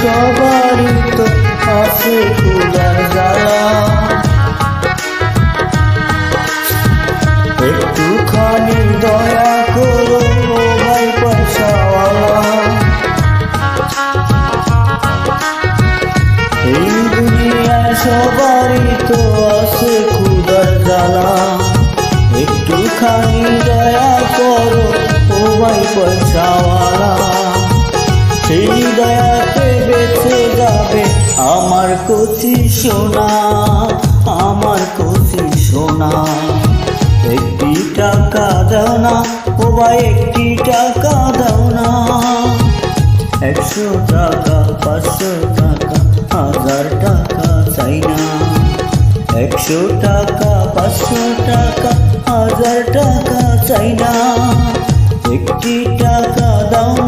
সবারই তো আছে ক্ষুধার জ্বালা, একটুখানি দয়া করো ভাই পয়সাওয়ালা। এই দুনিয়ায় সবারই তো আছে ক্ষুধার জ্বালা, একটুখানি দয়া করো ও ভাই পয়সাওয়ালা। সেই দয়াতে বেঁচে যাবে আমার কচি সোনা, আমার কচি সোনা। একটি টাকা দাও না ও ভাই, একটি টাকা দাও না। 100 টাকা 500 টাকা 1000 টাকা চাই না, 100 টাকা 500